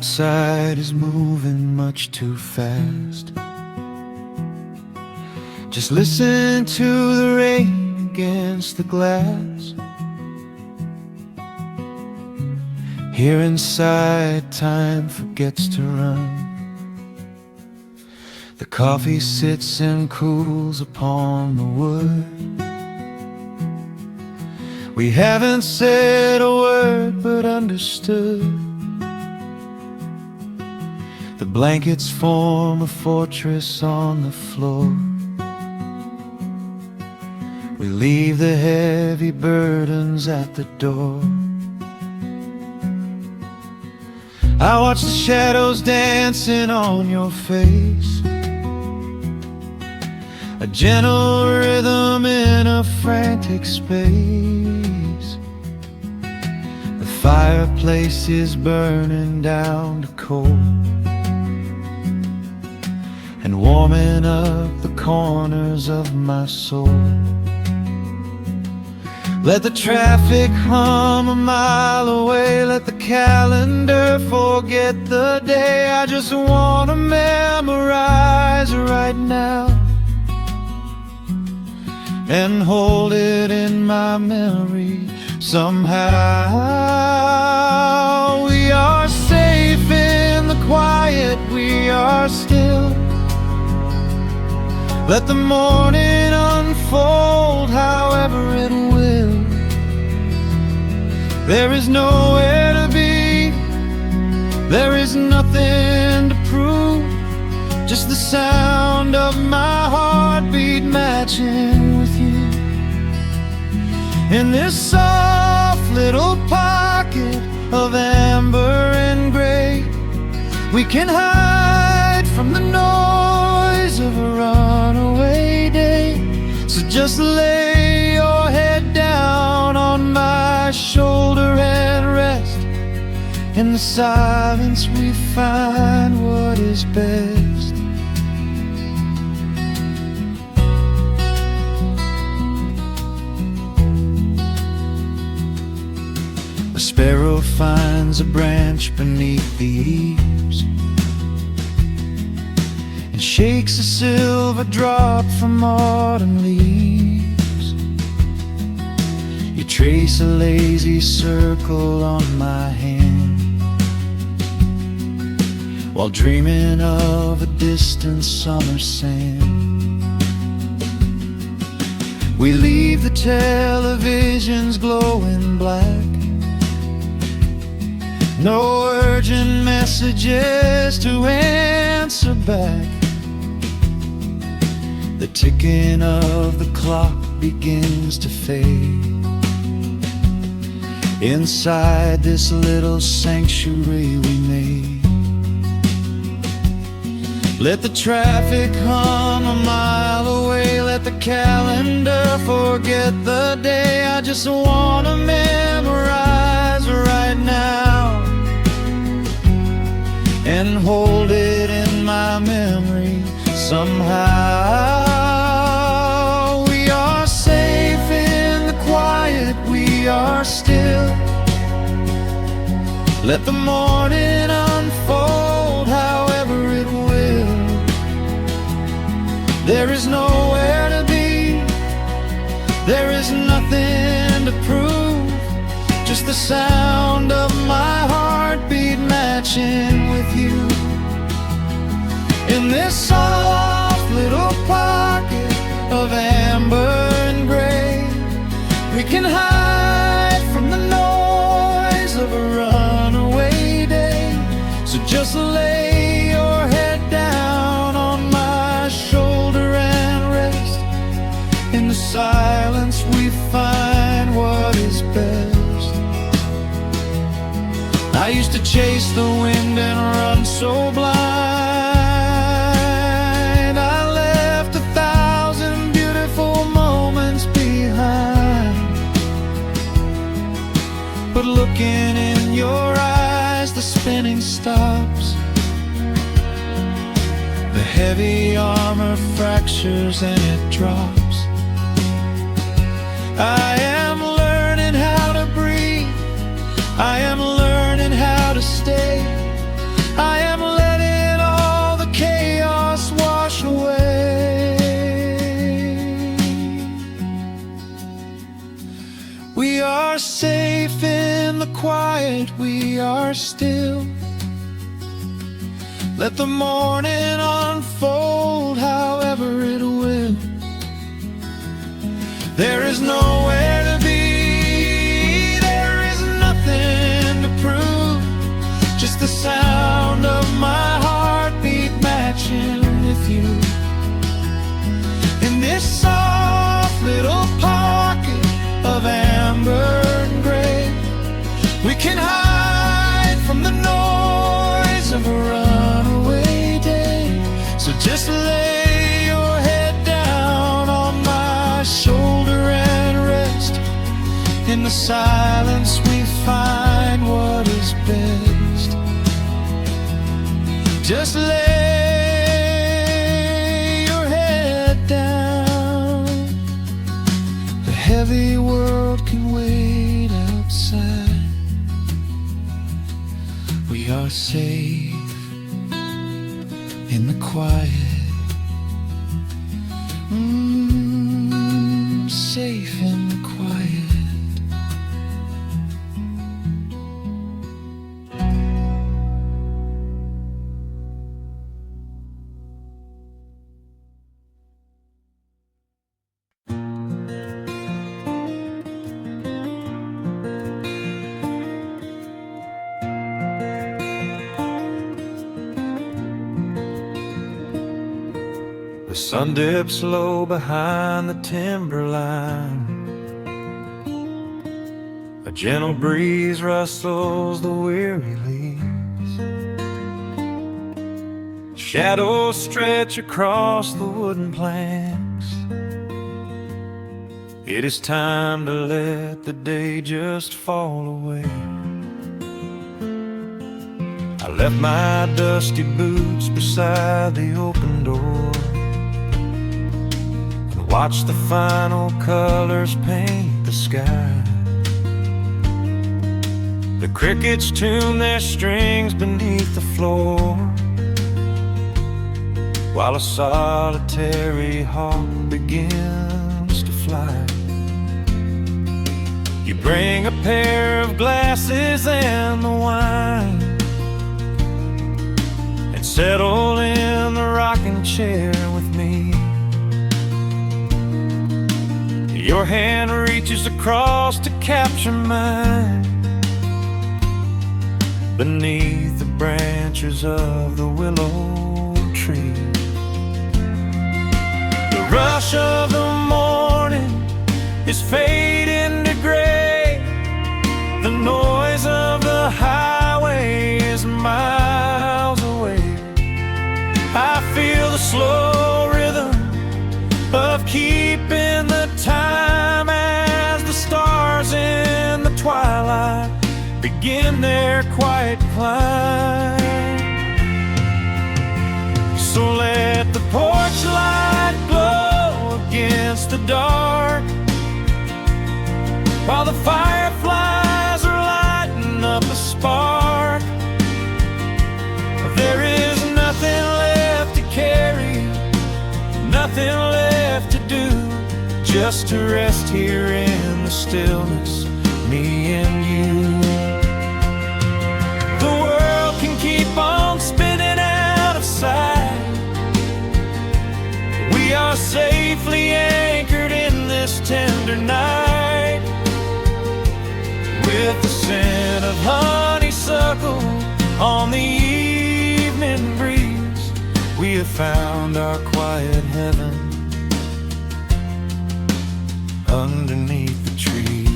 outside is moving much too fast. Just listen to the rain against the glass. Here inside, time forgets to run. The coffee sits and cools upon the wood. We haven't said a word but understood. The blankets form a fortress on the floor. We leave the heavy burdens at the door. I watch the shadows dancing on your face, a gentle rhythm in a frantic space. The fireplace is burning down to coal and warming up the corners of my soul. Let the traffic hum a mile away, let the calendar forget the day. I just want to memorize right now and hold it in my memory somehow. We are safe in the quiet, we are still. Let the morning unfold however it will. There is nowhere to be, there is nothing to prove, just the sound of my heartbeat matching with you. In this soft little pocket of amber and gray, we can hide from the noise of a runaway day. So just lay your head down on my shoulder and rest. In the silence we find what is best. A sparrow finds a branch beneath the eaves and shakes a silver drop from autumn leaves. You trace a lazy circle on my hand while dreaming of a distant summer sand. We leave the televisions glowing black, no urgent messages to answer back. The ticking of the clock begins to fade inside this little sanctuary we made. Let the traffic hum a mile away, let the calendar forget the day. I just want to memorize right now and hold it in my memory somehow. We are safe in the quiet, we are still. Let the morning unfold however it will. There is nowhere to be, there is nothing to prove, just the sound of my heartbeat matching with you. In this soft little pocket of amber and gray, we can hide from the noise of a runaway day. So just lay your head down on my shoulder and rest. In the silence we find what is best. I used to chase the wind and run so blind. I left 1,000 beautiful moments behind. But looking in your eyes, the spinning stops. The heavy armor fractures and it drops. I am learning how to breathe, I am learning how to stay. Let the morning unfold however it will. There is nowhere to be, there is nothing to prove, just the sound of my heartbeat matching with you. In this soft little pocket of amber and gray, we can hide from the noise of a runaway day. So just lay your head down on my shoulder and rest. In the silence we find what is best. Just lay your head down. The heavy world can wait outside. We are safe in the quiet. Safe in the quiet. The sun dips low behind the timberline. A gentle breeze rustles the weary leaves. Shadows stretch across the wooden planks. It is time to let the day just fall away. I left my dusty boots beside the open door. Watch the final colors paint the sky. The crickets tune their strings beneath the floor, while a solitary hawk begins to fly. You bring a pair of glasses and the wine, and settle in the rocking chair with me. Your hand reaches across to capture mine, beneath the branches of the willow tree. The rush of the morning is fading to gray. The noise of the highway is miles away. I feel the slow rhythm of keeping the time as the stars in the twilight begin their quiet climb. So let the porch light glow against the dark, while the fireflies are lighting up a spark. There is nothing left to carry, nothing left to do, just to rest here in the stillness, me and you. The world can keep on spinning out of sight. We are safely anchored in this tender night. With the scent of honeysuckle on the evening breeze, we have found our quiet heaven underneath the trees.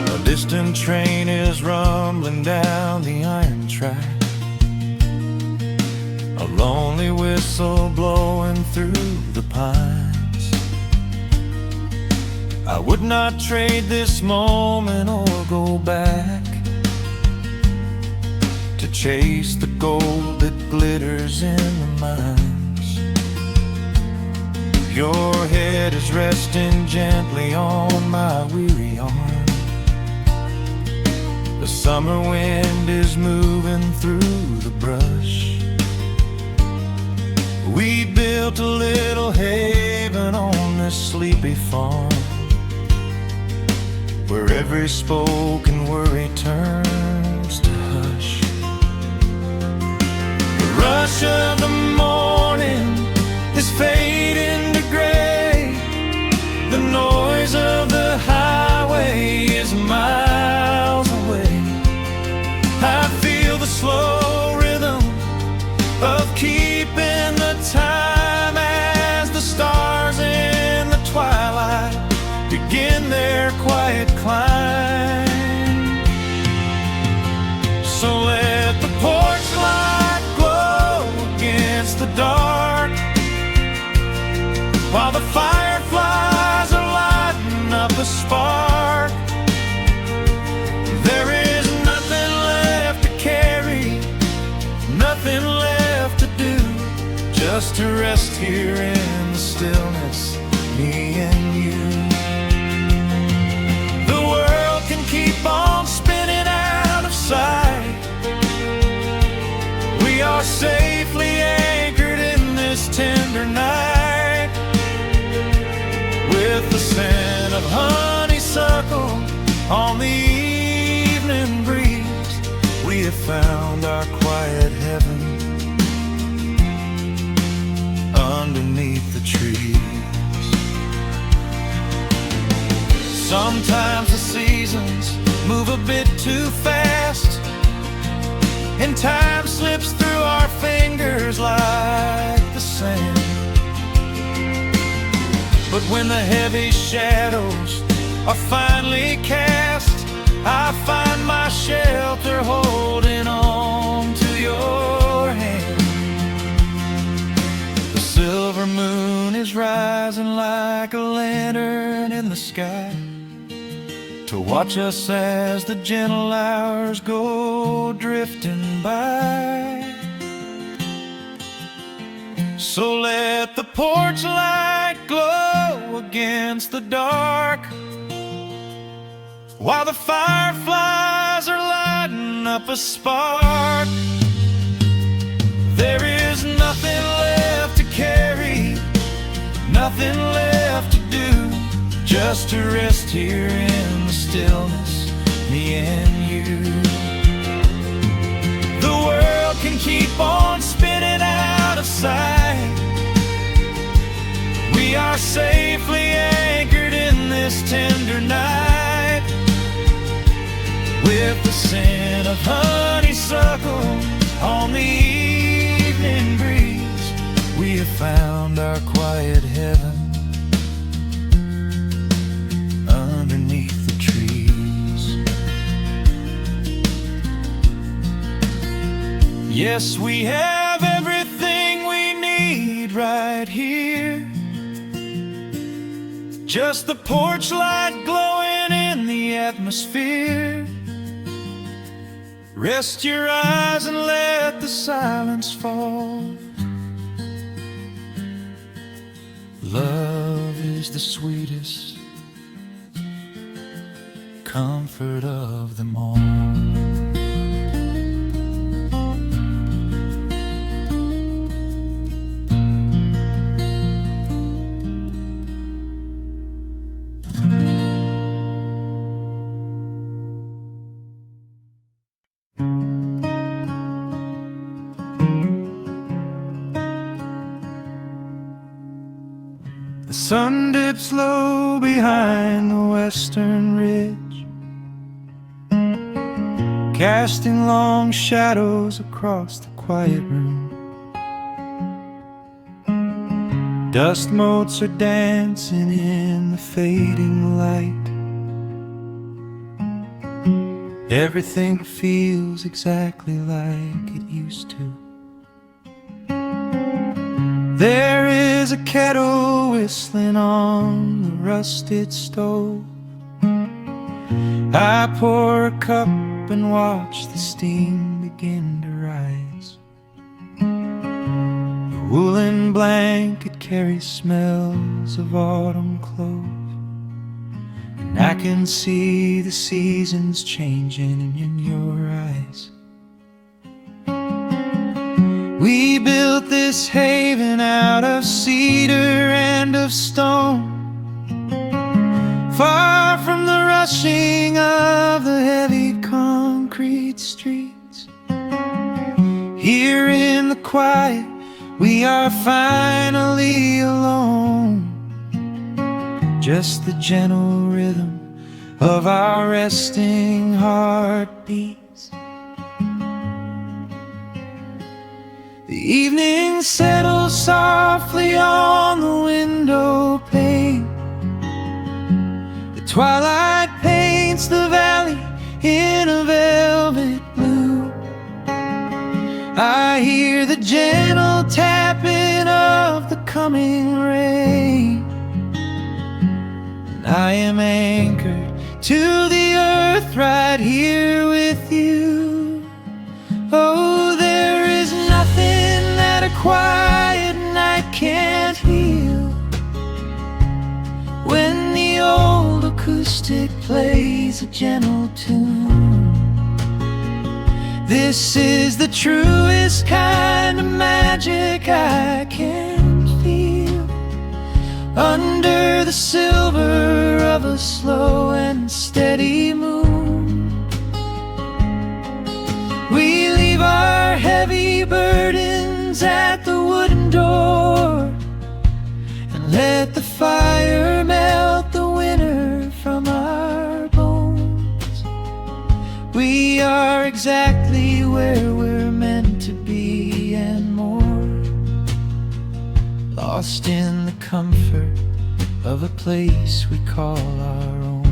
A distant train is rumbling down the iron track, a lonely whistle blowing through the pines. I would not trade this moment or go back to chase the gold that glitters in the mines. Your head is resting gently on my weary arm. The summer wind is moving through the brush. We built a little haven on this sleepy farm, where every spoken worry turns to hush. The rush of the morning is fading to gray. The noise of the highway is miles away. I feel the slow rhythm of keeping the time as the stars in the twilight begin their quiet climb. So let the porch light glow against the dark, while the fireflies are lighting up a spark. There is nothing left to carry, nothing left to do, just to rest here in the stillness, me and you. The world can keep on spinning out of sight. We are safely anchored in this tender night. With the scent of honeysuckle on the evening breeze, we have found our quiet heaven underneath the trees. Sometimes the seasons move a bit too fast, and time slips through our fingers like the sand. But when the heavy shadows are finally cast, I find my shelter holding on to your hand. The silver moon is rising like a lantern in the sky to watch us as the gentle hours go drifting by. So let the porch light glow against the dark, while the fireflies are lighting up a spark. There is nothing left to carry, nothing left to do, just to rest here in the stillness, me and you. The world can keep on spinning out of sight. We are safely anchored in this tender night. With the scent of honeysuckle on the evening breeze, we have found our quiet heaven underneath the trees. Yes, we have everything we need right here. Just the porch light glowing in the atmosphere. Rest your eyes and let the silence fall. Love is the sweetest comfort of them all. The sun dips low behind the western ridge, casting long shadows across the quiet room. Dust motes are dancing in the fading light. Everything feels exactly like it used to. There is a kettle whistling on the rusted stove. I pour a cup and watch the steam begin to rise. The woolen blanket carries smells of autumn clothes, and I can see the seasons changing in your eyes. We built this haven out of cedar and of stone, far from the washing of the heavy concrete streets. Here in the quiet, we are finally alone. Just the gentle rhythm of our resting heartbeats. The evening settles softly on the window pane. The twilight paints the valley in a velvet blue. I hear the gentle tapping of the coming rain, and I am anchored to the earth right here with you. Oh, there is nothing that a quiet night can't heal. When the old acoustic plays a gentle tune, this is the truest kind of magic I can feel. Under the silver of a slow and steady moon, we leave our heavy burdens at the wooden door, and let the fire melt the winter from our bones. We are exactly where we're meant to be and more, lost in the comfort of a place we call our own.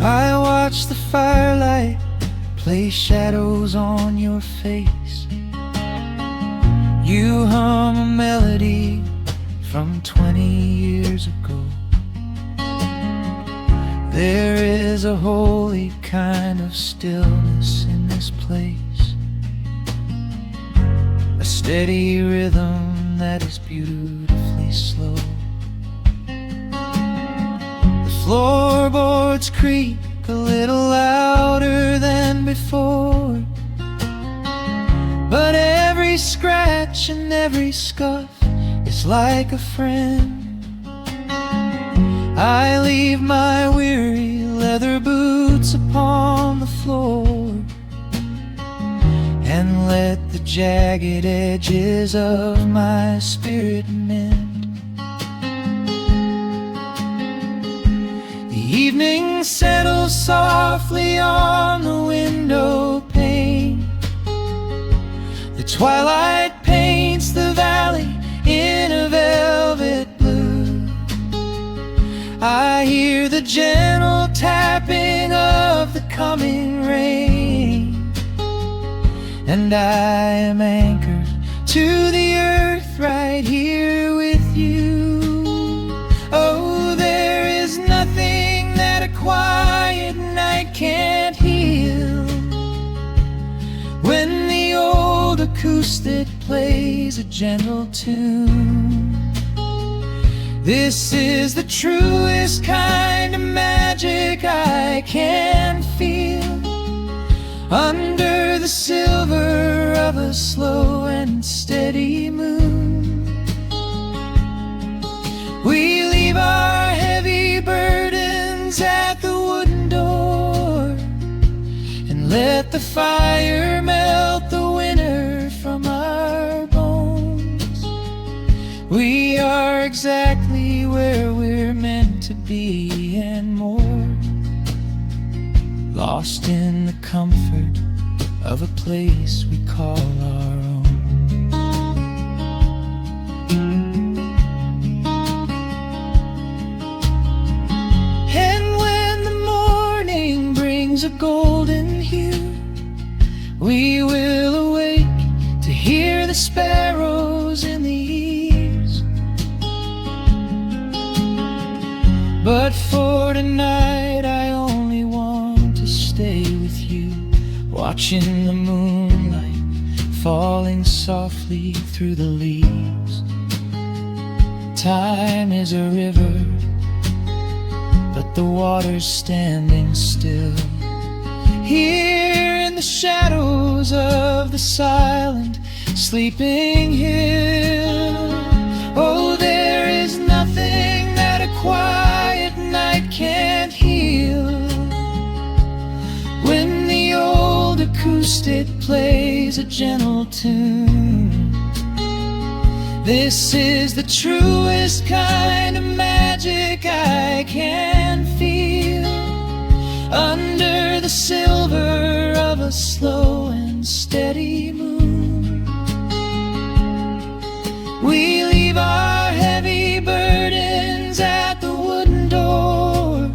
I watch the firelight play shadows on your face. You hum a melody from 20 years ago. There is a holy kind of stillness in this place, a steady rhythm that is beautifully slow. The floorboards creak a little louder than before, but every scratch and every scuff is like a friend. I leave my weary leather boots upon the floor, and let the jagged edges of my spirit mend. The evening settles softly on the window pane. The twilight paints the valley in a velvet blue. I hear the gentle tapping of the coming rain, and I am anchored to the earth right here with you. Oh, there is nothing that a quiet night can't heal. When the old acoustic plays a gentle tune, this is the truest kind of magic I can feel. Under the silver of a slow and steady moon, we leave our heavy burdens at the wooden door, and let the fire melt the winter from our bones. We are exactly where we're meant to be and more, lost in the comfort of a place we call our own. And when the morning brings a golden hue, we will awake to hear the sparrows in the eaves. But for tonight I only want to stay with you, watching the moonlight falling softly through the leaves. Time is a river, but the water's standing still. Here in the shadows of the silent sleeping hill, plays a gentle tune. This is the truest kind of magic I can feel, under the silver of a slow and steady moon. We leave our heavy burdens at the wooden door,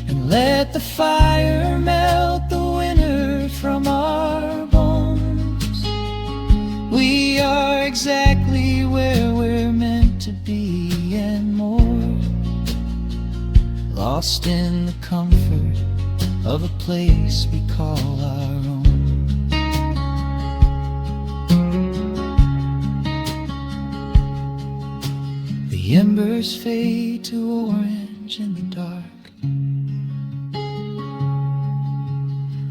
and let the fire melt the winter from our bones. We are exactly where we're meant to be and more, lost in the comfort of a place we call our own. The embers fade to orange in the dark.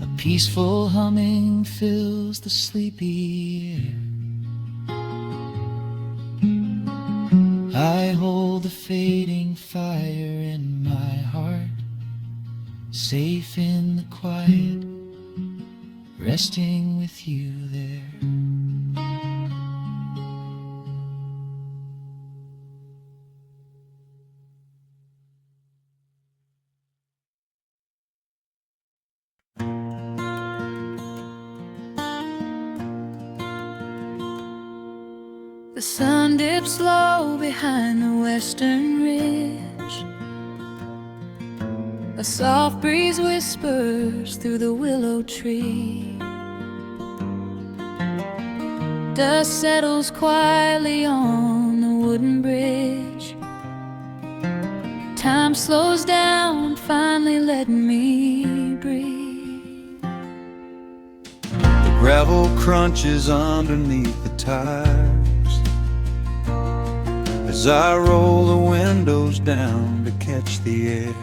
A peaceful humming fills the sleepy air. I hold the fading fire in my heart, safe in the quiet, resting with you there. The sun dips low behind the western ridge. A soft breeze whispers through the willow tree. Dust settles quietly on the wooden bridge. Time slows down, finally letting me breathe. The gravel crunches underneath the tires as I roll the windows down to catch the air.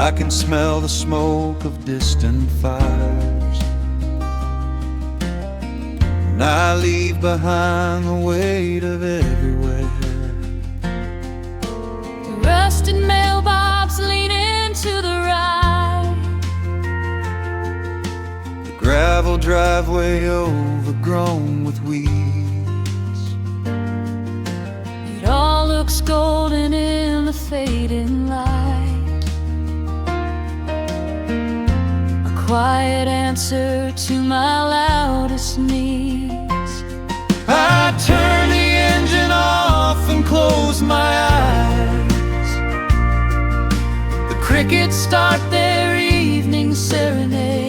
I can smell the smoke of distant fires, and I leave behind the weight of everywhere. The rusted mailbox leaning to the right, The gravel driveway overgrown with weeds. it all looks golden in the fading light. A quiet answer to my loudest needs. I turn the engine off and close my eyes. The crickets start their evening serenade.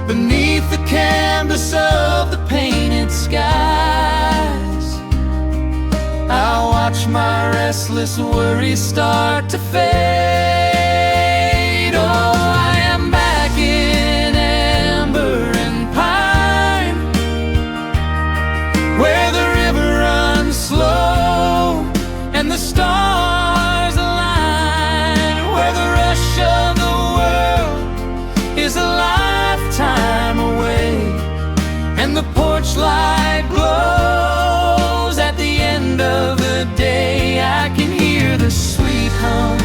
Beneath the canvas of the painted skies, I watch my restless worries start to fade. Oh, I am back in amber and pine, where the river runs slow and the stars align, where the rush of the world is a lifetime away, and the porch light glows at the end of the day. I can hear the sweet hum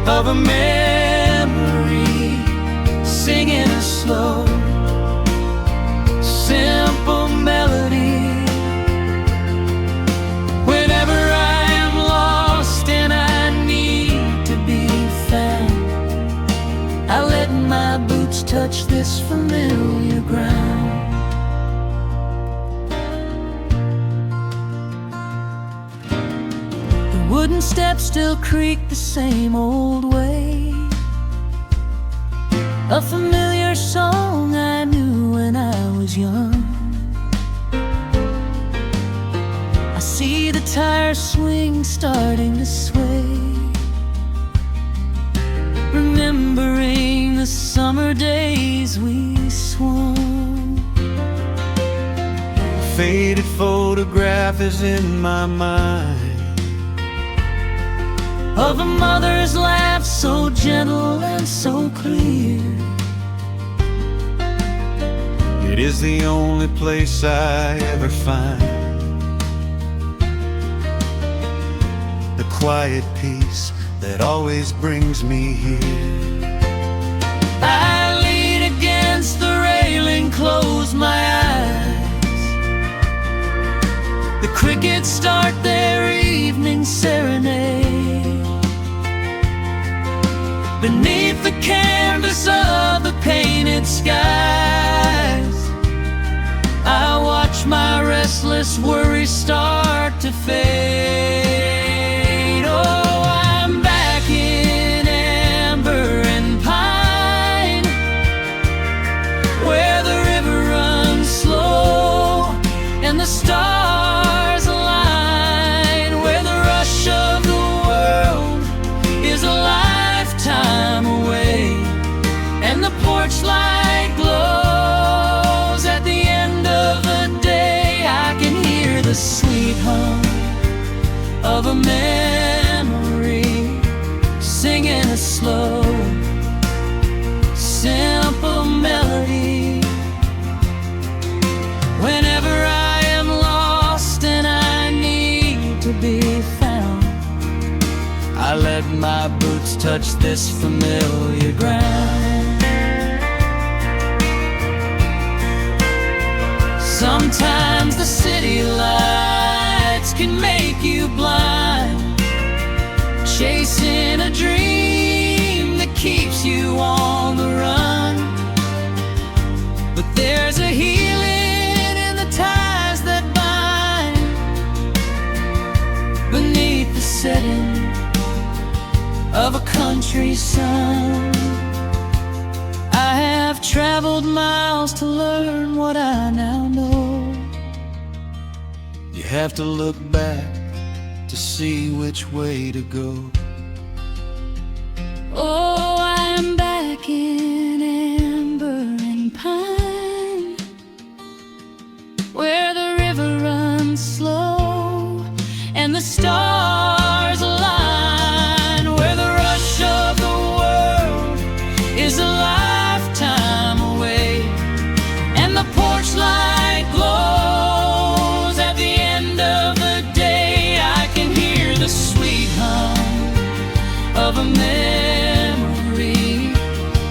of a memory singing a slow, simple melody. Whenever I am lost and I need to be found, I let my boots touch this familiar ground. The wooden steps still creak the same old way, a familiar song I knew when I was young. I see the tire swing starting to sway, remembering the summer days we swung. A faded photograph is in my mind, of a mother's laugh so gentle and so clear. It is the only place I ever find the quiet peace that always brings me here. I lean against the railing, close my eyes. The crickets start their evening serenade. Beneath the canvas of the painted skies, I watch my restless worries start to fade. Oh, I'm back in amber and pine, where the river runs slow and the stars align, where the rush of the world is a lifetime away, and the porch light glows at the end of the day. I can hear the sweet hum of a memory, singing a slow, simple melody. Whenever I am lost and I need to be found, I let my boots touch this familiar ground. Sometimes the city lights can make you blind, chasing a dream that keeps you on the run. But there's a healing in the ties that bind beneath the setting of a country sun. I have traveled miles to learn what I now know. You have to look back to see which way to go. Oh, I'm back in amber and pine, where the river runs slow and the stars align, where the rush of the world is a lifetime away, and the porch light glows at the end of the day. I can hear the sweet hum of a memory,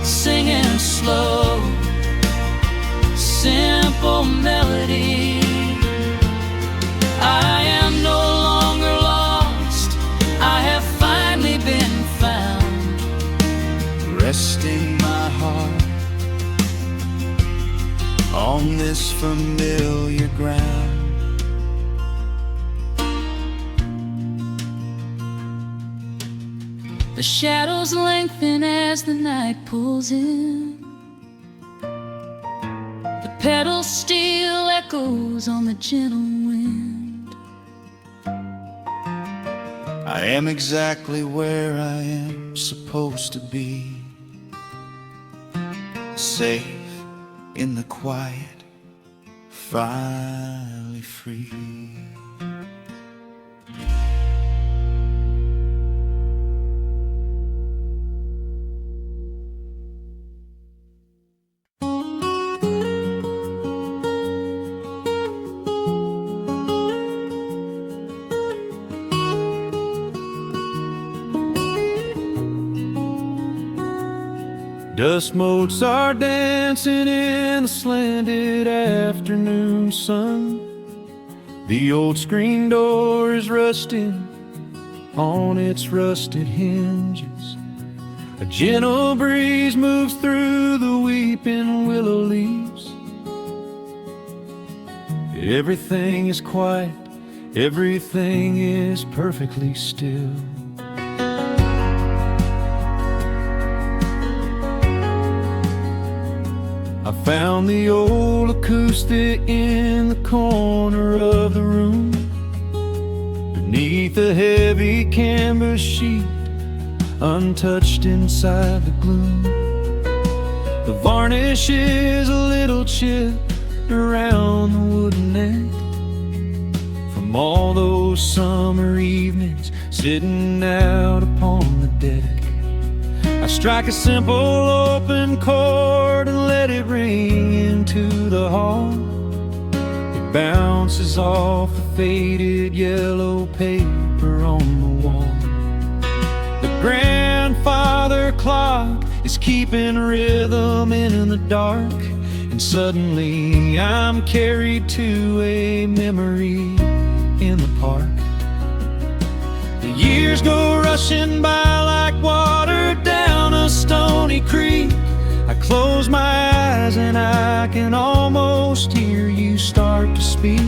singing a slow, simple melody. I am no longer lost, I have finally been found, Resting my heart on this familiar ground. The shadows lengthen as the night pulls in. The pedal steel echoes on the gentle wind. I am exactly where I am supposed to be, safe in the quiet, finally free. Dust motes are dancing in the slanted afternoon sun. The old screen door is rusting on its rusted hinges. A gentle breeze moves through the weeping willow leaves. Everything is quiet, everything is perfectly still. I found the old acoustic in the corner of the room, beneath a heavy canvas sheet, untouched inside the gloom. The varnish is a little chipped around the wooden neck from all those summer evenings sitting out upon the deck. I strike a simple open chord and let it ring into the hall. It bounces off the faded yellow paper on the wall. The grandfather clock is keeping rhythm in the dark, and suddenly I'm carried to a memory in the park. The years go rushing by like water down a stony creek. I close my eyes and I can almost hear you start to speak.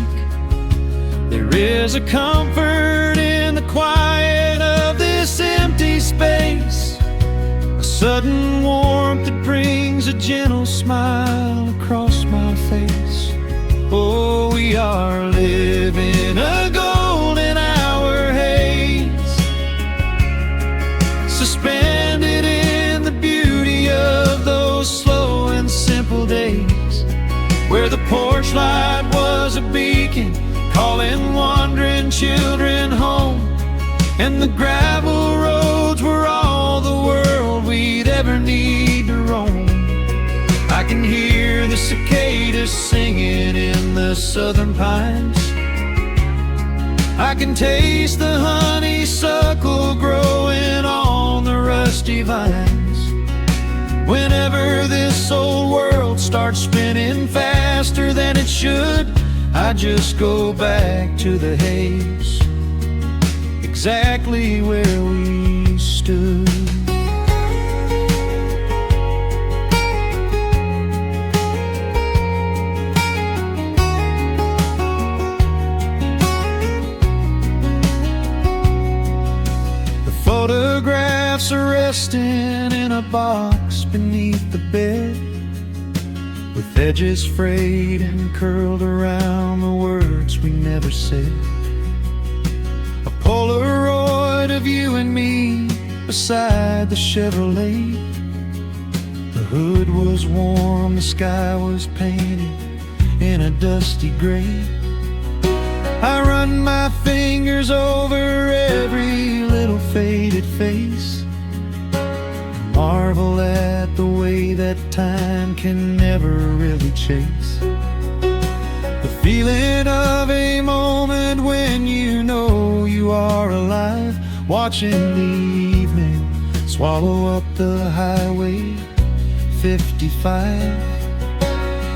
There is a comfort in the quiet of this empty space, a sudden warmth that brings a gentle smile across my face. Oh, we are living a golden hour haze, suspended in the beauty of those slow and simple days, where the porch light was a beacon calling wandering children home, and the gravel roads were all the world we'd ever need to roam. I can hear the cicadas singing in the southern pines. I can taste the honeysuckle growing on the rusty vines. Whenever this old world starts spinning faster than it should, I just go back to the haze, exactly where we stood. The photographs are resting in a box beneath the bed, with edges frayed and curled around the words we never said. A Polaroid of you and me beside the Chevrolet. The hood was warm, the sky was painted in a dusty gray. I run my fingers over every little faded face, marvel at the way that time can never really chase. The feeling of a moment when you know you are alive, watching the evening swallow up the highway 55.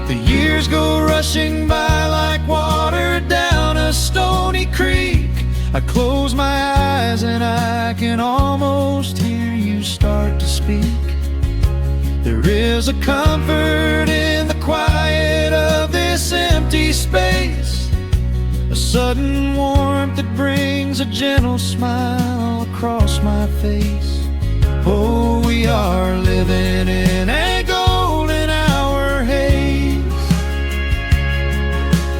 The years go rushing by like water down a stony creek. I close my eyes and I can almost hear you start to speak. There is a comfort in the quiet of this empty space, a sudden warmth that brings a gentle smile across my face. Oh, we are living in a golden hour haze,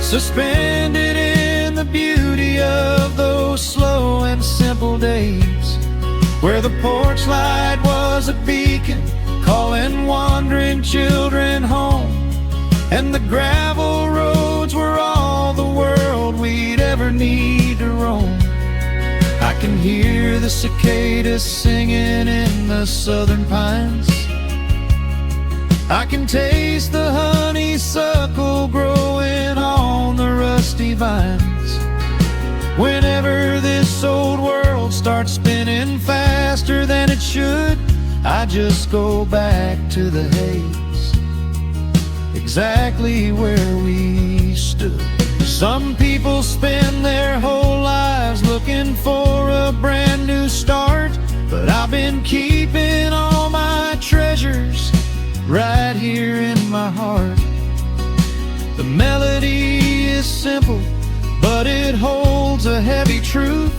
suspended in the beauty of those slow and simple days, where the porch light was a beacon calling wandering children home, and the gravel roads were all the world we'd ever need to roam. I can hear the cicadas singing in the southern pines. I can taste the honeysuckle growing on the rusty vines. Whenever this old world starts spinning faster than it should, I just go back to the haze, exactly where we stood. Some people spend their whole lives looking for a brand new start, but I've been keeping all my treasures right here in my heart. The melody is simple, but it holds a heavy truth,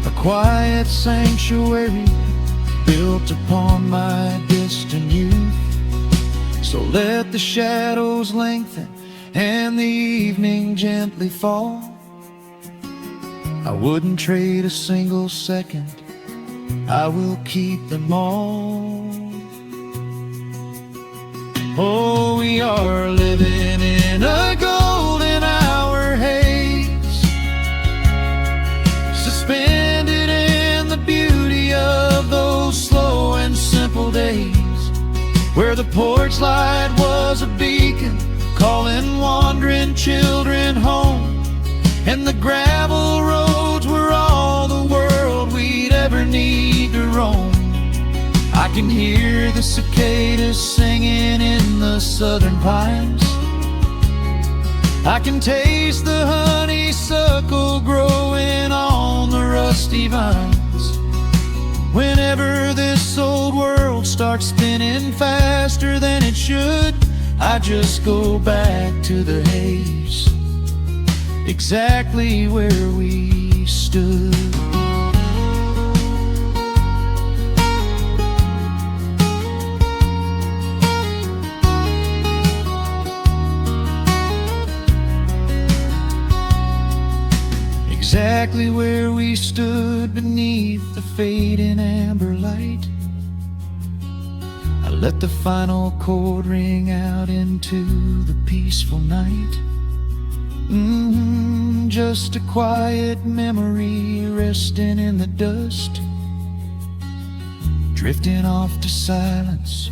a quiet sanctuary built upon my distant youth. So let the shadows lengthen and the evening gently fall. I wouldn't trade a single second, I will keep them all. Oh, we are living in a golden hour haze, suspended in the beauty of those slow and simple days, where the porch light was a beacon calling wandering children home, and the gravel roads were all the world we'd ever need I can hear the cicadas singing in the southern pines. I can taste the honeysuckle growing on the rusty vines. Whenever this old world starts spinning faster than it should, I just go back to the haze, exactly where we stood. Exactly where we stood beneath the fading amber light. I let the final chord ring out into the peaceful night. Just a quiet memory resting in the dust, drifting off to silence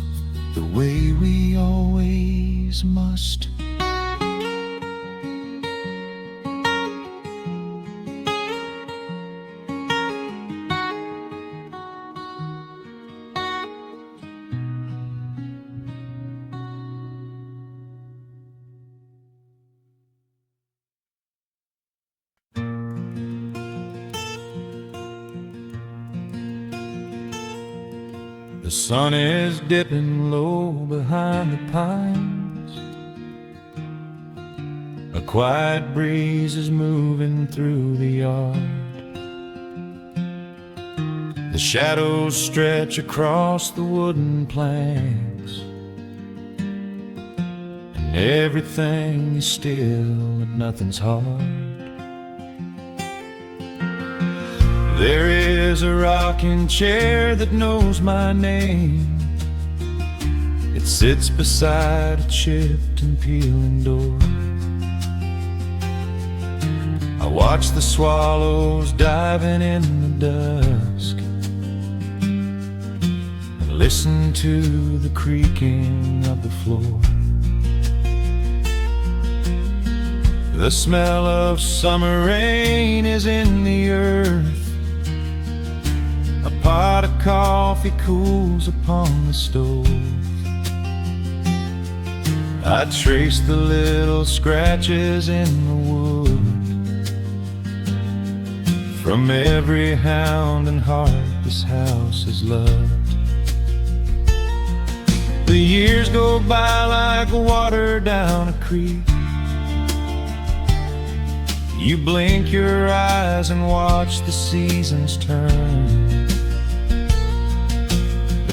the way we always must. The sun is dipping low behind the pines. A quiet breeze is moving through the yard. The shadows stretch across the wooden planks, and everything is still and nothing's hard. There is a rocking chair that knows my name. It sits beside a chipped and peeling door. I watch the swallows diving in the dusk, and listen to the creaking of the floor. The smell of summer rain is in the earth. A pot of coffee cools upon the stove. I trace the little scratches in the wood from every hound and heart this house has loved. The years go by like water down a creek. You blink your eyes and watch the seasons turn.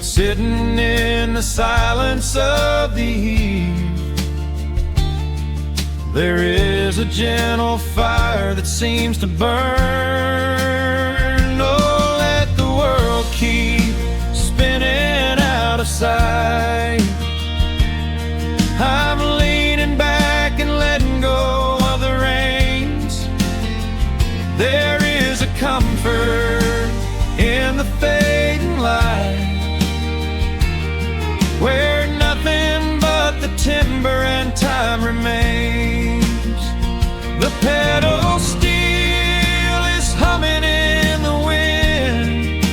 Sitting in the silence of the eve, there is a gentle fire that seems to burn. Oh, let the world keep spinning out of sight. I'm leaning back and letting go of the reins. There is a comfort in the fading light, where nothing but the timber and time remains. The pedal steel is humming in the wind,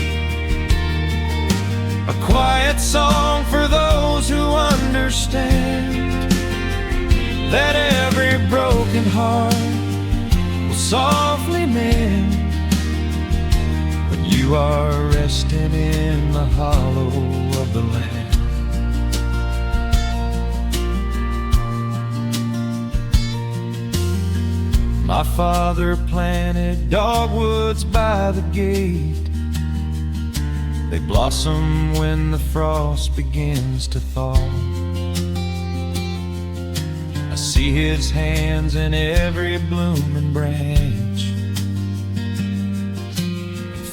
a quiet song for those who understand that every broken heart will softly mend when you are resting in the hollow of the land. My father planted dogwoods by the gate. They blossom when the frost begins to thaw. I see his hands in every blooming branch,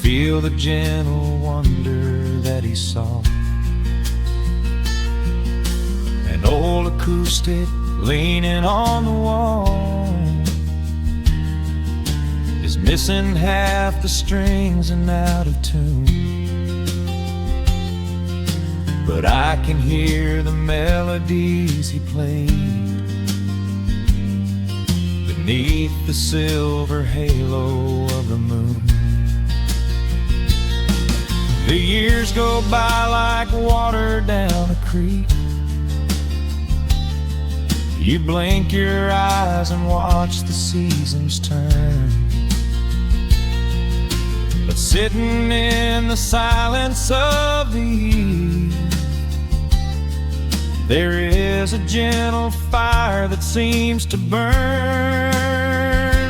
feel the gentle wonder that he saw. An old acoustic leaning on the wall is missing half the strings and out of tune, but I can hear the melodies he played beneath the silver halo of the moon. The years go by like water down a creek. You blink your eyes and watch the seasons turn. But sitting in the silence of the eve, there is a gentle fire that seems to burn.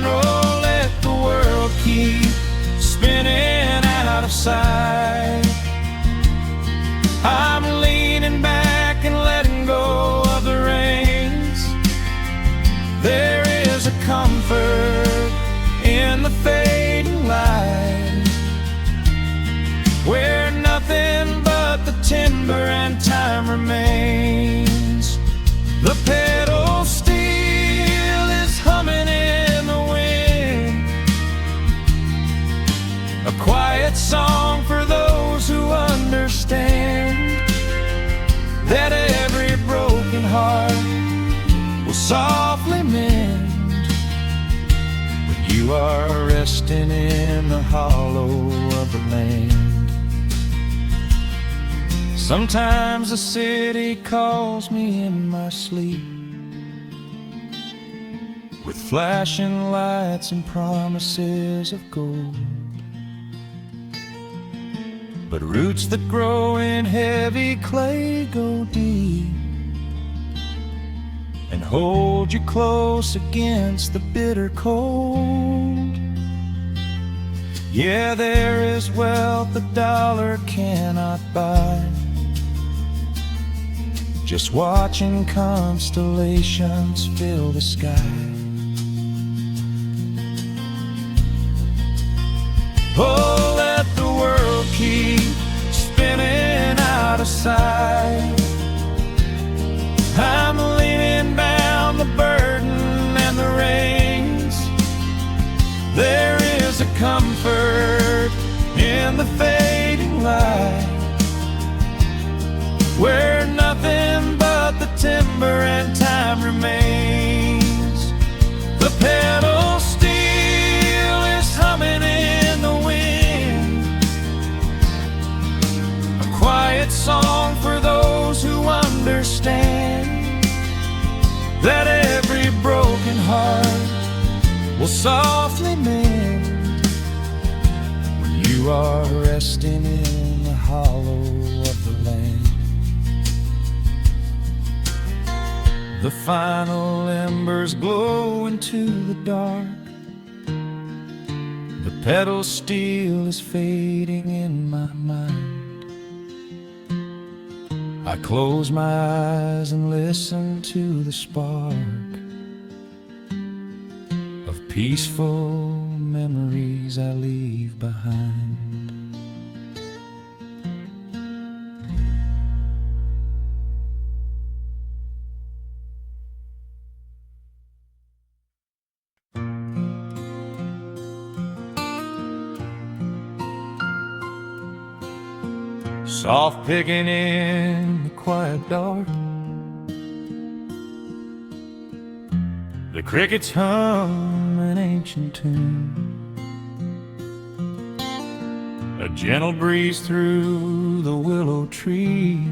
Oh, let the world keep spinning out of sight. I'm leaning back and letting go of the reins. There is a comfort in the fading light, where nothing but the timber and time remains. The pedal steel is humming in the wind, a quiet song for those who understand that every broken heart will softly mend when you are resting in the hollow of the land. Sometimes the city calls me in my sleep, with flashing lights and promises of gold. But roots that grow in heavy clay go deep and hold you close against the bitter cold. Yeah, there is wealth a dollar cannot buy, just watching constellations fill the sky. Oh, let the world keep spinning out of sight. I'm leaning down the burden and the reins. There is a comfort in the fading light, where nothing but the timber and time remains. The pedal steel is humming in the wind, a quiet song for those who understand that every broken heart will softly mend when you are resting in the hollow of the land. The final embers glow into the dark. The pedal steel is fading in my mind. I close my eyes and listen to the spark of peaceful memories I leave behind. Soft picking in the quiet dark, the crickets hum an ancient tune, a gentle breeze through the willow tree,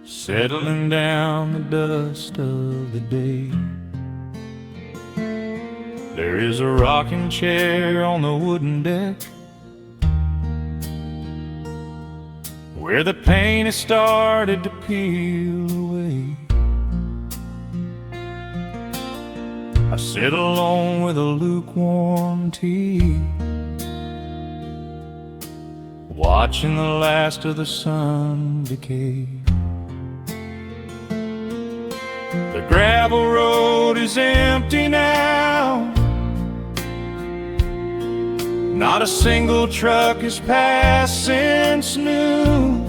settling down the dust of the day. There is a rocking chair on the wooden deck, where the paint has started to peel away. I sit alone with a lukewarm tea, watching the last of the sun decay. The gravel road is empty now, not a single truck has passed since noon.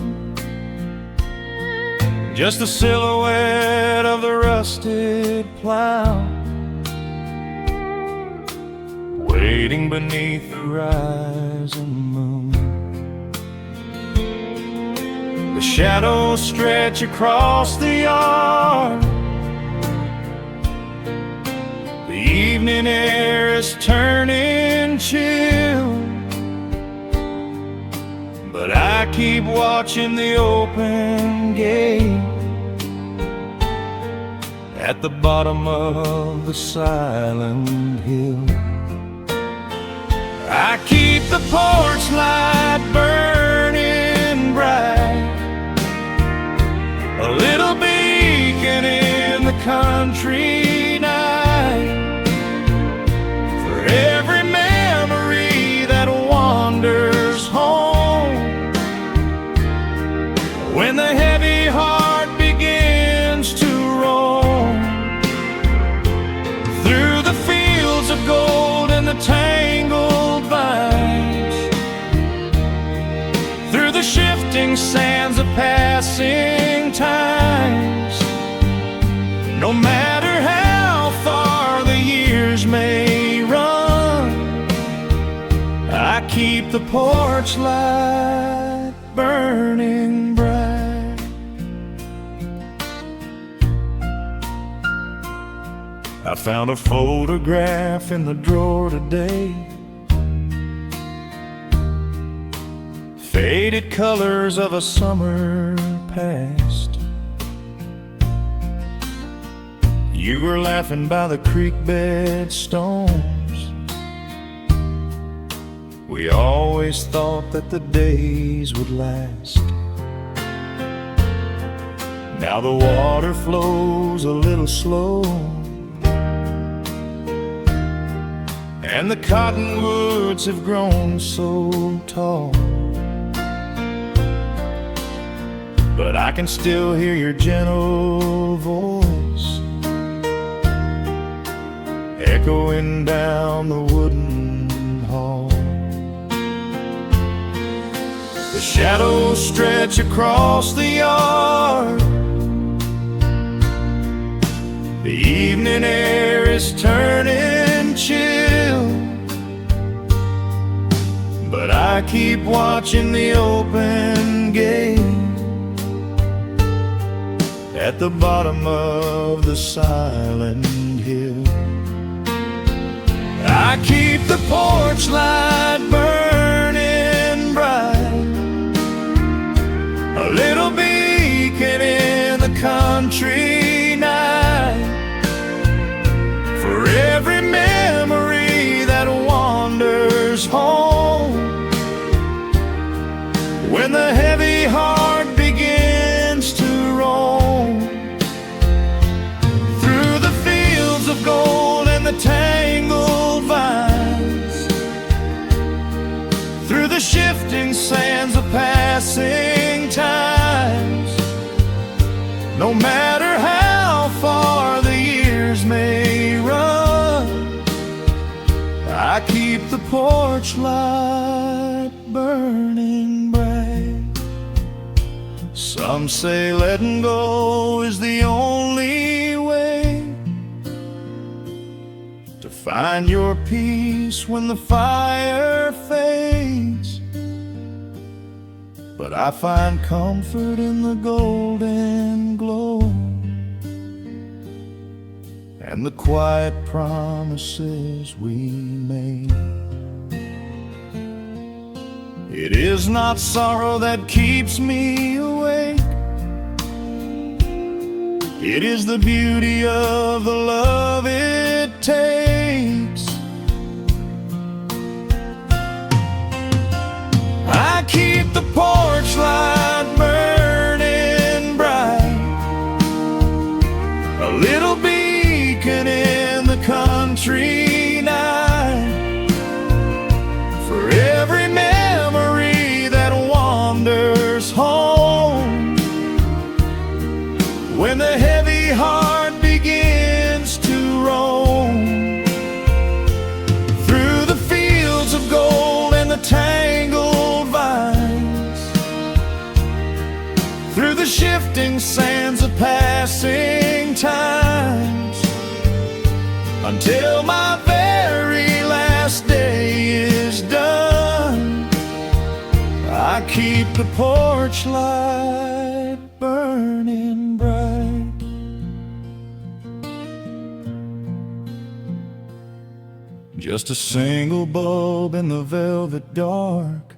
Just the silhouette of the rusted plow, waiting beneath the rising moon. The shadows stretch across the yard, the evening air is turning chill. keep watching the open gate at the bottom of the silent hill. I keep the porch light burning bright, a little beacon in the country night, for every memory that wanders home. When the heavy heart begins to roam through the fields of gold and the tangled vines, through the shifting sands of passing times, no matter how far the years may run, I keep the porch light burning bright. I found a photograph in the drawer today, faded colors of a summer past. You were laughing by the creek bed stones. We always thought that the days would last. Now the water flows a little slow, and the cottonwoods have grown so tall, but I can still hear your gentle voice echoing down the wooden hall. The shadows stretch across the yard, the evening air is turning chill, but I keep watching the open gate at the bottom of the silent hill. I keep the porch light burning bright, a little beacon in the country night, for every memory that wanders home. When the heavy heart begins to roam through the fields of gold and the tangled vines, through the shifting sands of passing times, no matter how far the years may run, I keep the porch light burning bright. Some say letting go is the only way to find your peace when the fire fades, but I find comfort in the golden glow and the quiet promises we made. It is not sorrow that keeps me awake, it is the beauty of the love it takes. I keep the porch light burning bright, a little beacon in the country night, for every memory that wanders home. When the heavy heart begins to roam through the fields of gold and the tangled vines, through the shifting sands of passing times, until my very last day is done, I keep the porch light burning bright. Just a single bulb in the velvet dark,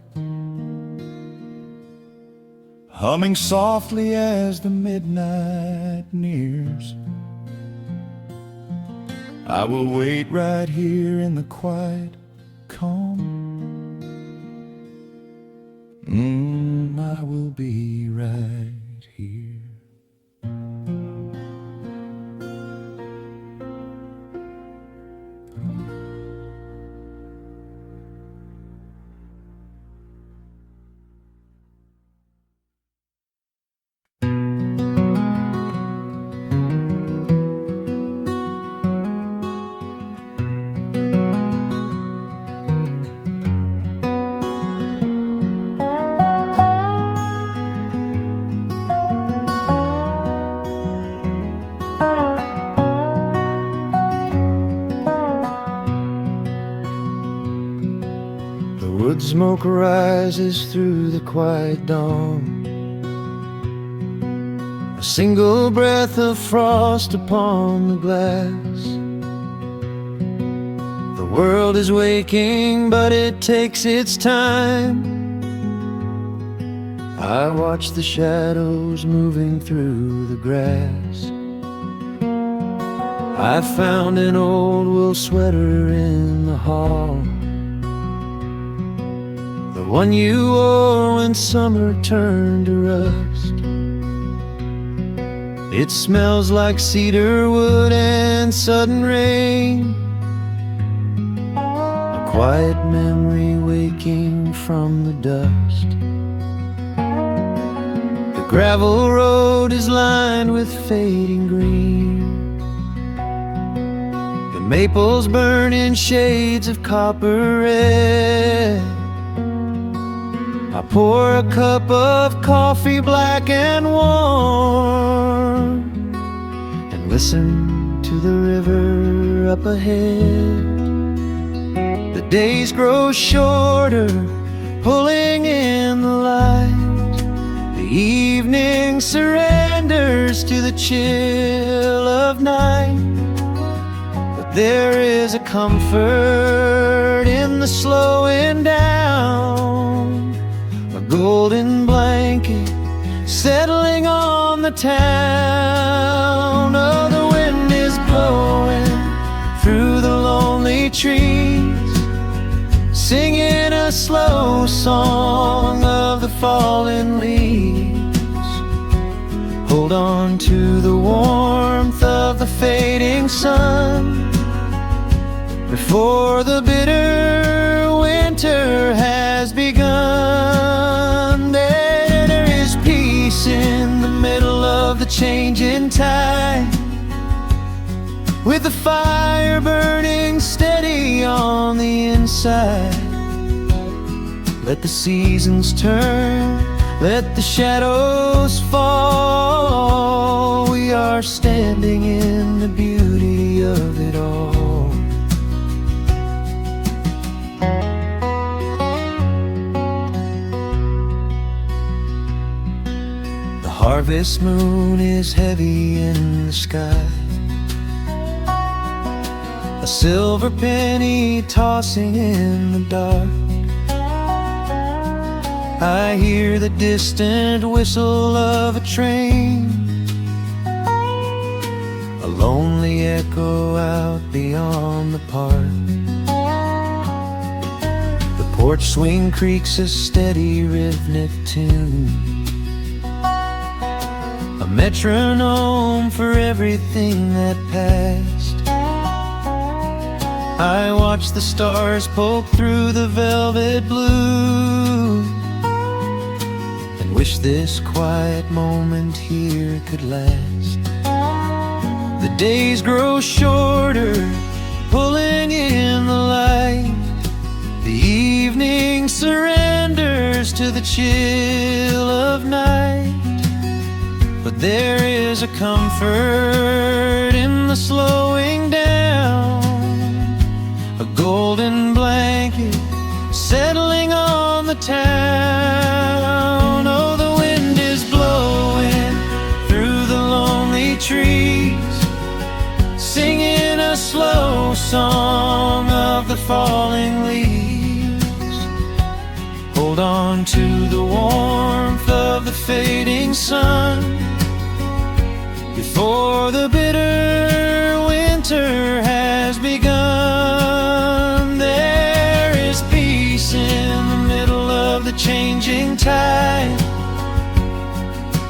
humming softly as the midnight nears. I will wait right here in the quiet calm. I will be right here. Wood smoke rises through the quiet dawn, a single breath of frost upon the glass. The world is waking, but it takes its time. I watch the shadows moving through the grass. I found an old wool sweater in the hall, the one you wore when summer turned to rust. It smells like cedar wood and sudden rain, a quiet memory waking from the dust. The gravel road is lined with fading green, the maples burn in shades of copper red. I pour a cup of coffee black and warm, and listen to the river up ahead. The days grow shorter, pulling in the light. The evening surrenders to the chill of night. But there is a comfort in the slowing down, a golden blanket settling on the town. Oh, the wind is blowing through the lonely trees, singing a slow song of the fallen leaves. Hold on to the warmth of the fading sun before the bitter winter has begun. There is peace in the middle of the changing tide, with the fire burning steady on the inside. Let the seasons turn, let the shadows fall. We are standing in the beauty of it all. The harvest moon is heavy in the sky, a silver penny tossing in the dark. I hear the distant whistle of a train, a lonely echo out beyond the park. The porch swing creaks a steady rhythmic tune, a metronome for everything that passed. I watch the stars poke through the velvet blue, and wish this quiet moment here could last. The days grow shorter, pulling in the light. The evening surrenders to the chill of night. But there is a comfort in the slowing down, a golden blanket settling on the town. Oh, the wind is blowing through the lonely trees, singing a slow song of the falling leaves. Hold on to the warmth of the fading sun, before the bitter winter has begun. There is peace in the middle of the changing tide,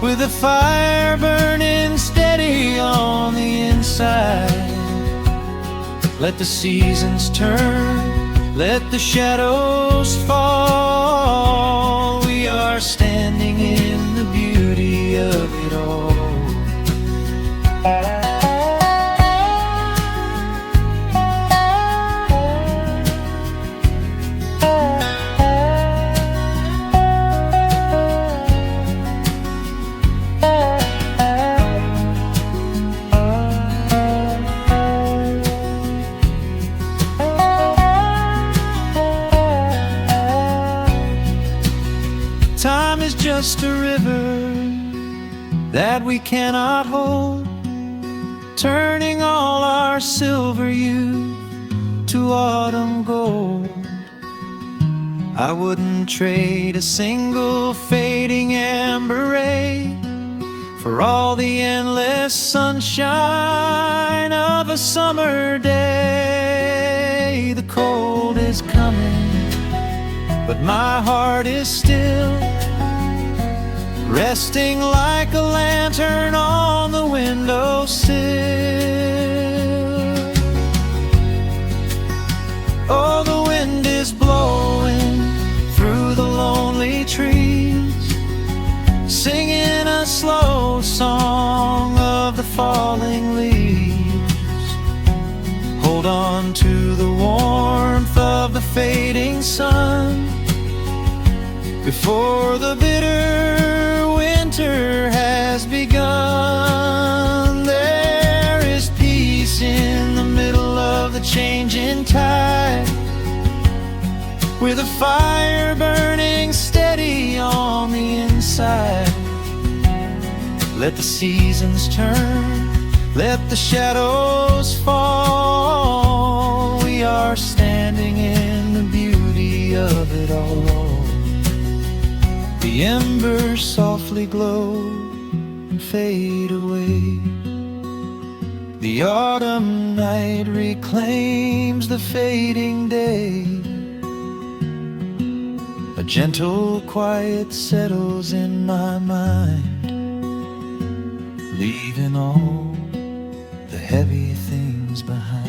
with a fire burning steady on the inside. Let the seasons turn, let the shadows fall. We are standing in the beauty of it all. Time is just a river that we cannot hold, turning all our silver youth to autumn gold. I wouldn't trade a single fading amber ray for all the endless sunshine of a summer day. The cold is coming, but my heart is still resting like a lantern on the windowsill. Oh, the wind is blowing through the lonely trees, singing a slow song of the falling leaves. Hold on to the warmth of the fading sun, before the bitter winter has begun. There is peace in the middle of the changing tide, with a fire burning steady on the inside. Let the seasons turn, let the shadows fall. We are standing in the beauty of it all. The embers softly glow and fade away. The autumn night reclaims the fading day. A gentle quiet settles in my mind, leaving all the heavy things behind.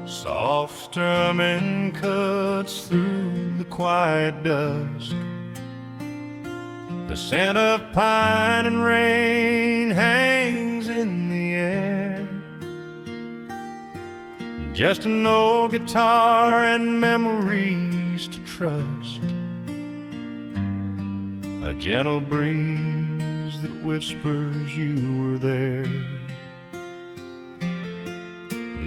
Soft strumming cuts through the quiet dusk. The scent of pine and rain hangs in the air. Just an old guitar and memories to trust. A gentle breeze that whispers you were there.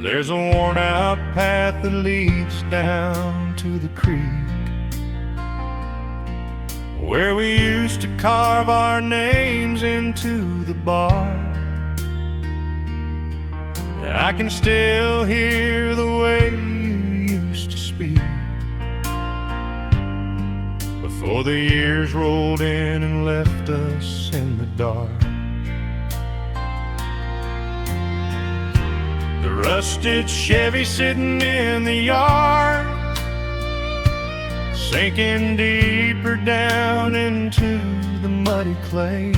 There's a worn-out path that leads down to the creek, where we used to carve our names into the bark. I can still hear the way you used to speak, before the years rolled in and left us in the dark. The rusted Chevy sitting in the yard, sinking deeper down into the muddy clay.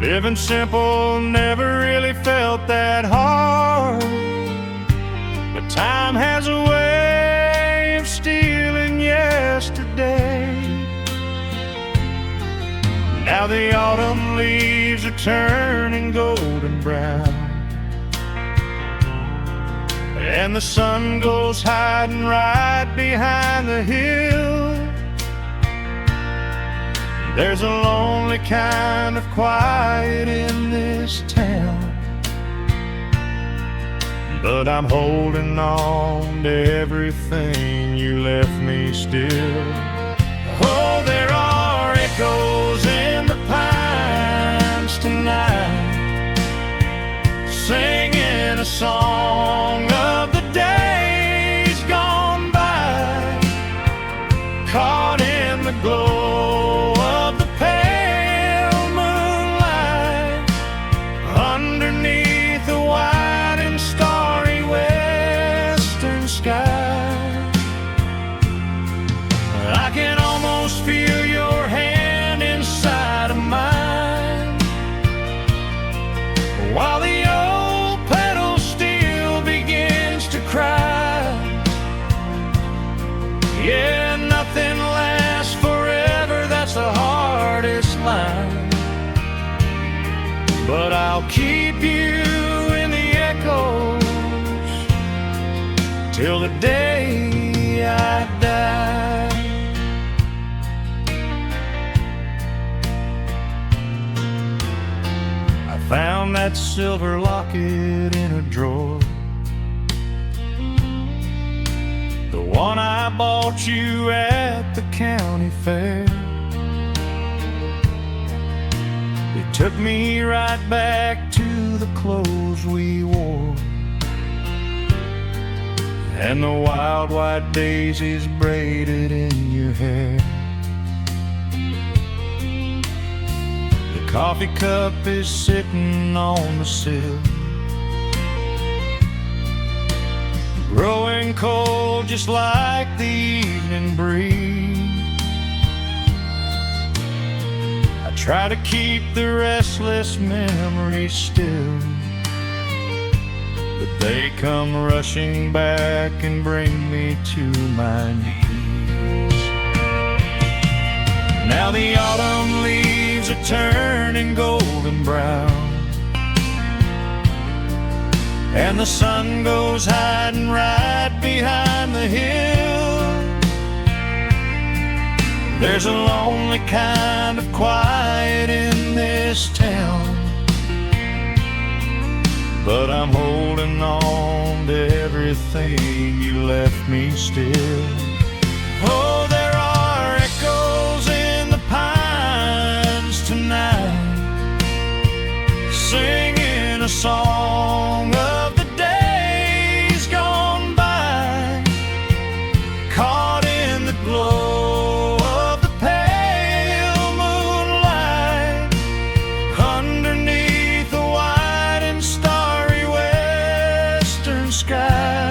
Living simple never really felt that hard, but time has a way of stealing yesterday. Now the autumn leaves are turning golden brown, and the sun goes hiding right behind the hill. There's a lonely kind of quiet in this town, but I'm holding on to everything you left me still. Oh, there are echoes in the pines tonight, singing a song of the days gone by, caught in the glow of the pale moonlight, underneath the white and starry western sky. I can almost feel your hand inside of mine, while the old pedal steel begins to cry. Yeah, nothing lasts forever, that's the hardest line, but I'll keep you in the echoes till the day I die. I found that silver locket in a drawer, the one I bought you at the county fair. It took me right back to the clothes we wore, and the wild white daisies braided in your hair. The coffee cup is sitting on the sill, growing cold just like the evening breeze. I try to keep the restless memories still, but they come rushing back and bring me to my knees. Now the autumn leaves are turning golden brown, and the sun goes hiding right behind the hill. There's a lonely kind of quiet in this town, but I'm holding on to everything you left me still. Oh, there are echoes in the pines tonight, singing a song of the days gone by, caught in the glow of the pale moonlight, underneath the white and starry western sky.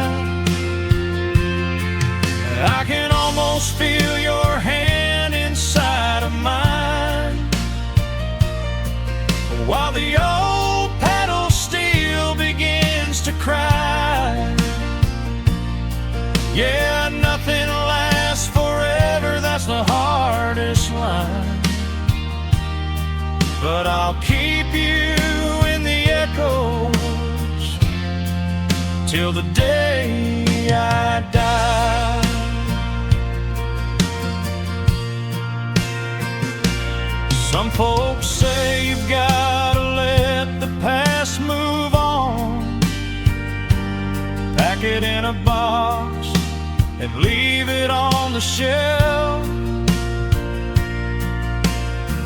I can almost feel your hand inside of mine, while the old pedal steel begins to cry. Yeah, nothing lasts forever, that's the hardest line, but I'll keep you in the echoes till the day I die. Some folks say you've gotta let the past move on, pack it in a box and leave it on the shelf.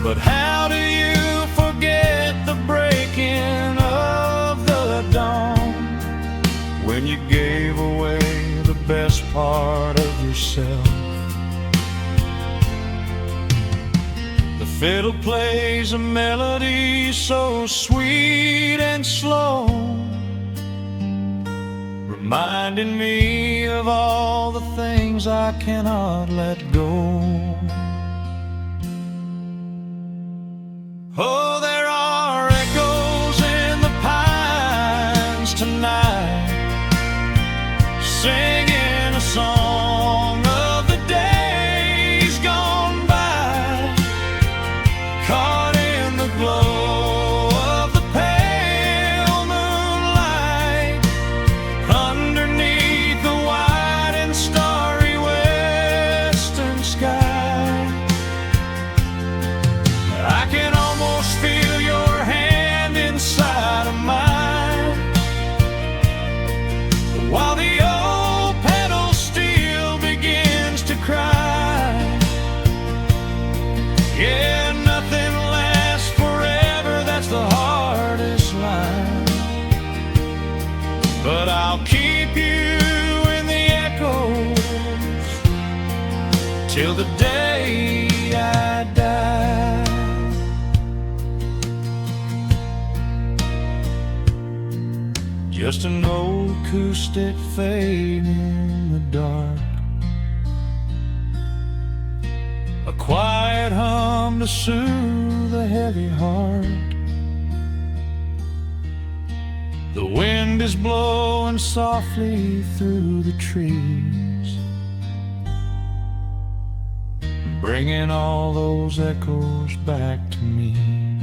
But how do you forget the breaking of the dawn, when you gave away the best part of yourself? The fiddle plays a melody so sweet and slow, reminding me of all the things I cannot let go. Oh, there are echoes in the pines tonight, singing a song of the days gone by, caught in the glow of the pale moonlight, underneath just an old acoustic fading in the dark. A quiet hum to soothe a heavy heart. The wind is blowing softly through the trees, bringing all those echoes back to me.